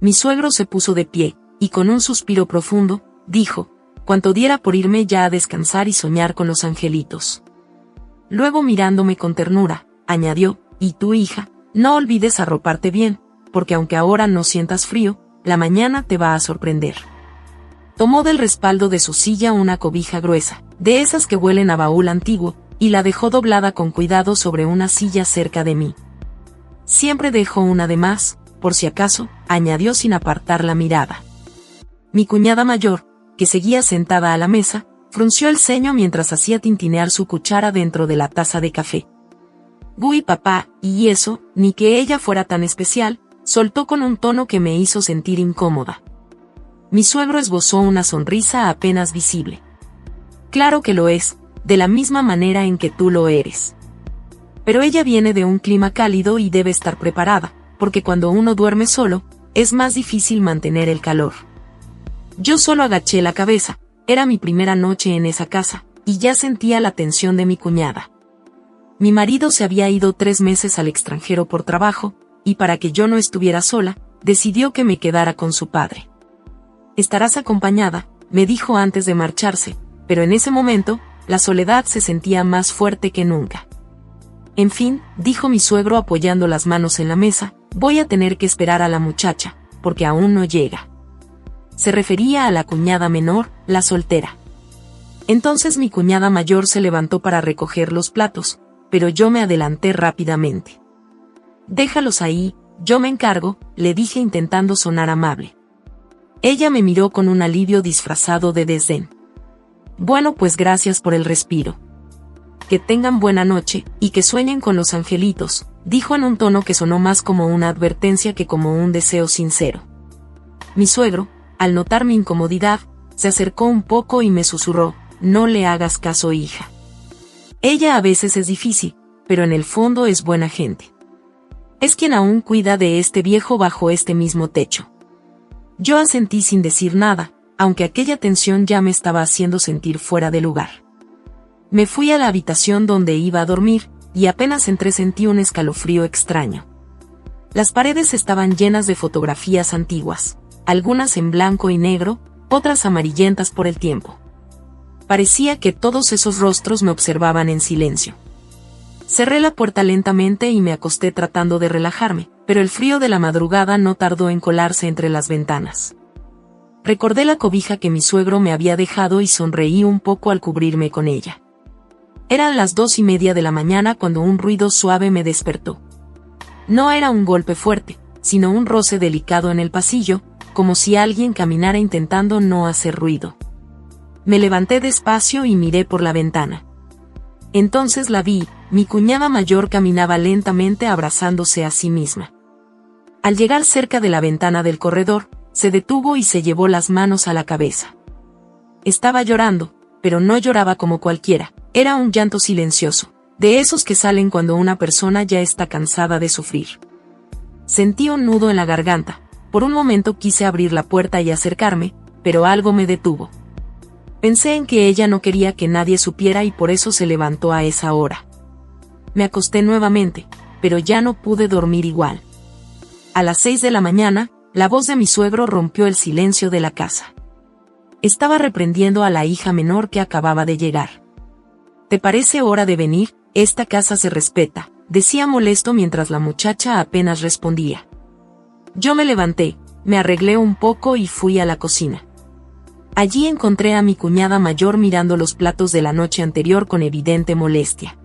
Mi suegro se puso de pie, y con un suspiro profundo, dijo: «Cuanto diera por irme ya a descansar y soñar con los angelitos». Luego, mirándome con ternura, añadió: «Y tú, hija, no olvides arroparte bien, porque aunque ahora no sientas frío, la mañana te va a sorprender». Tomó del respaldo de su silla una cobija gruesa, de esas que huelen a baúl antiguo, y la dejó doblada con cuidado sobre una silla cerca de mí. «Siempre dejo una de más, por si acaso», añadió sin apartar la mirada. Mi cuñada mayor, que seguía sentada a la mesa, frunció el ceño mientras hacía tintinear su cuchara dentro de la taza de café. «Uy, papá, y eso, ni que ella fuera tan especial», soltó con un tono que me hizo sentir incómoda. Mi suegro esbozó una sonrisa apenas visible. «Claro que lo es, de la misma manera en que tú lo eres. Pero ella viene de un clima cálido y debe estar preparada, porque cuando uno duerme solo, es más difícil mantener el calor». Yo solo agaché la cabeza. Era mi primera noche en esa casa, y ya sentía la tensión de mi cuñada. Mi marido se había ido 3 meses al extranjero por trabajo, y para que yo no estuviera sola, decidió que me quedara con su padre. «Estarás acompañada», me dijo antes de marcharse, pero en ese momento, la soledad se sentía más fuerte que nunca. «En fin», dijo mi suegro apoyando las manos en la mesa, «voy a tener que esperar a la muchacha, porque aún no llega». Se refería a la cuñada menor, la soltera. Entonces mi cuñada mayor se levantó para recoger los platos, pero yo me adelanté rápidamente. «Déjalos ahí, yo me encargo», le dije intentando sonar amable. Ella me miró con un alivio disfrazado de desdén. «Bueno, pues gracias por el respiro. Que tengan buena noche, y que sueñen con los angelitos», dijo en un tono que sonó más como una advertencia que como un deseo sincero. Mi suegro, al notar mi incomodidad, se acercó un poco y me susurró: «No le hagas caso, hija. Ella a veces es difícil, pero en el fondo es buena gente. Es quien aún cuida de este viejo bajo este mismo techo». Yo asentí sin decir nada, aunque aquella tensión ya me estaba haciendo sentir fuera de lugar. Me fui a la habitación donde iba a dormir, y apenas entré sentí un escalofrío extraño. Las paredes estaban llenas de fotografías antiguas, algunas en blanco y negro, otras amarillentas por el tiempo. Parecía que todos esos rostros me observaban en silencio. Cerré la puerta lentamente y me acosté tratando de relajarme, pero el frío de la madrugada no tardó en colarse entre las ventanas. Recordé la cobija que mi suegro me había dejado y sonreí un poco al cubrirme con ella. Eran las 2:30 de la mañana cuando un ruido suave me despertó. No era un golpe fuerte, sino un roce delicado en el pasillo, como si alguien caminara intentando no hacer ruido. Me levanté despacio y miré por la ventana. Entonces la vi, mi cuñada mayor caminaba lentamente abrazándose a sí misma. Al llegar cerca de la ventana del corredor, se detuvo y se llevó las manos a la cabeza. Estaba llorando, pero no lloraba como cualquiera, era un llanto silencioso, de esos que salen cuando una persona ya está cansada de sufrir. Sentí un nudo en la garganta. Por un momento quise abrir la puerta y acercarme, pero algo me detuvo. Pensé en que ella no quería que nadie supiera y por eso se levantó a esa hora. Me acosté nuevamente, pero ya no pude dormir igual. A las 6 de la mañana, la voz de mi suegro rompió el silencio de la casa. Estaba reprendiendo a la hija menor que acababa de llegar. «¿Te parece hora de venir? Esta casa se respeta», decía molesto mientras la muchacha apenas respondía. Yo me levanté, me arreglé un poco y fui a la cocina. Allí encontré a mi cuñada mayor mirando los platos de la noche anterior con evidente molestia.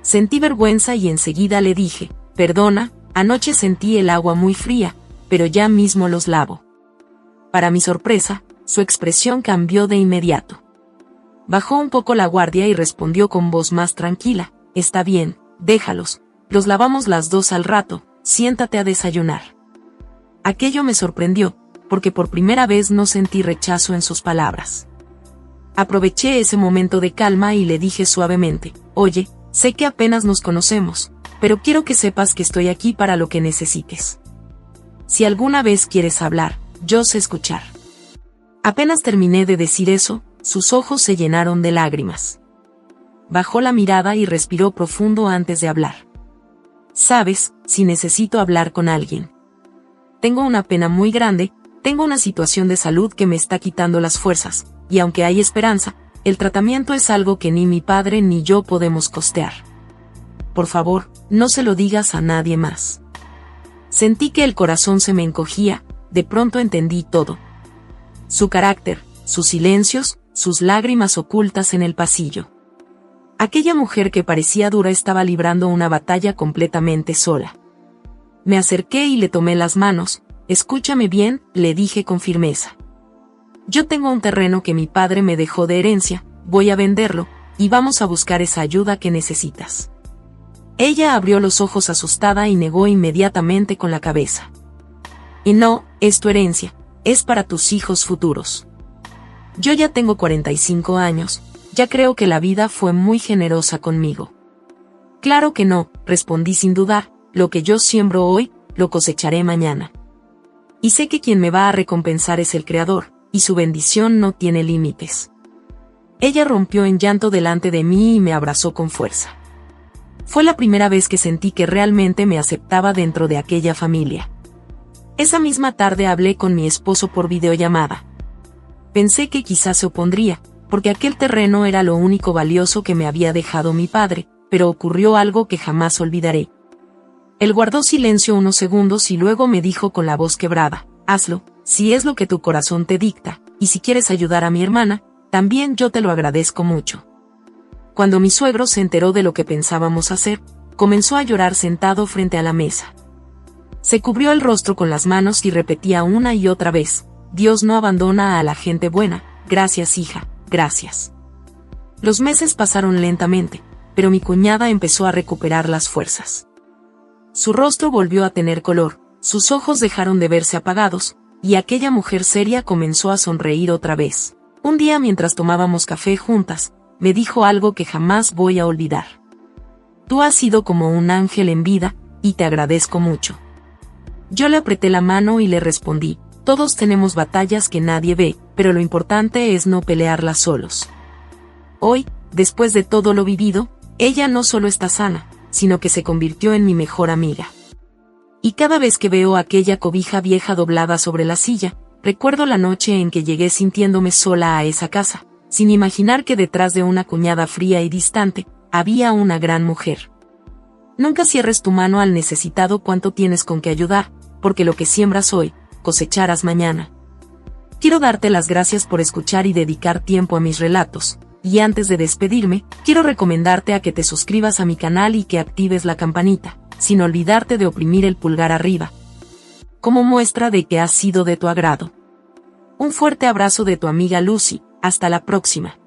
Sentí vergüenza y enseguida le dije: «Perdona, anoche sentí el agua muy fría, pero ya mismo los lavo». Para mi sorpresa, su expresión cambió de inmediato. Bajó un poco la guardia y respondió con voz más tranquila: «Está bien, déjalos, los lavamos las dos al rato, siéntate a desayunar». Aquello me sorprendió, porque por primera vez no sentí rechazo en sus palabras. Aproveché ese momento de calma y le dije suavemente: «Oye, sé que apenas nos conocemos, pero quiero que sepas que estoy aquí para lo que necesites. Si alguna vez quieres hablar, yo sé escuchar». Apenas terminé de decir eso, sus ojos se llenaron de lágrimas. Bajó la mirada y respiró profundo antes de hablar. «Sabes, si necesito hablar con alguien. tengo una pena muy grande, tengo una situación de salud que me está quitando las fuerzas, y aunque hay esperanza, el tratamiento es algo que ni mi padre ni yo podemos costear. Por favor, no se lo digas a nadie más. Sentí que el corazón se me encogía, de pronto entendí todo. Su carácter, sus silencios, sus lágrimas ocultas en el pasillo. Aquella mujer que parecía dura estaba librando una batalla completamente sola. Me acerqué y le tomé las manos. Escúchame bien, le dije con firmeza. Yo tengo un terreno que mi padre me dejó de herencia, voy a venderlo, y vamos a buscar esa ayuda que necesitas. Ella abrió los ojos asustada y negó inmediatamente con la cabeza. Y no, es tu herencia, es para tus hijos futuros. Yo ya tengo 45 años, ya creo que la vida fue muy generosa conmigo. Claro que no, respondí sin dudar, lo que yo siembro hoy, lo cosecharé mañana. Y sé que quien me va a recompensar es el Creador, y su bendición no tiene límites. Ella rompió en llanto delante de mí y me abrazó con fuerza. Fue la primera vez que sentí que realmente me aceptaba dentro de aquella familia. Esa misma tarde hablé con mi esposo por videollamada. Pensé que quizás se opondría, porque aquel terreno era lo único valioso que me había dejado mi padre, pero ocurrió algo que jamás olvidaré. Él guardó silencio unos segundos y luego me dijo con la voz quebrada, hazlo, si es lo que tu corazón te dicta, y si quieres ayudar a mi hermana, también yo te lo agradezco mucho. Cuando mi suegro se enteró de lo que pensábamos hacer, comenzó a llorar sentado frente a la mesa. Se cubrió el rostro con las manos y repetía una y otra vez, Dios no abandona a la gente buena, gracias hija, gracias. Los meses pasaron lentamente, pero mi cuñada empezó a recuperar las fuerzas. Su rostro volvió a tener color, sus ojos dejaron de verse apagados, y aquella mujer seria comenzó a sonreír otra vez. Un día mientras tomábamos café juntas, me dijo algo que jamás voy a olvidar. Tú has sido como un ángel en vida, y te agradezco mucho. Yo le apreté la mano y le respondí, todos tenemos batallas que nadie ve, pero lo importante es no pelearlas solos. Hoy, después de todo lo vivido, ella no solo está sana, sino que se convirtió en mi mejor amiga. Y cada vez que veo aquella cobija vieja doblada sobre la silla, recuerdo la noche en que llegué sintiéndome sola a esa casa, sin imaginar que detrás de una cuñada fría y distante, había una gran mujer. Nunca cierres tu mano al necesitado cuanto tienes con que ayudar, porque lo que siembras hoy, cosecharás mañana. Quiero darte las gracias por escuchar y dedicar tiempo a mis relatos, y antes de despedirme, quiero recomendarte a que te suscribas a mi canal y que actives la campanita, sin olvidarte de oprimir el pulgar arriba, como muestra de que ha sido de tu agrado. Un fuerte abrazo de tu amiga Lucy, hasta la próxima.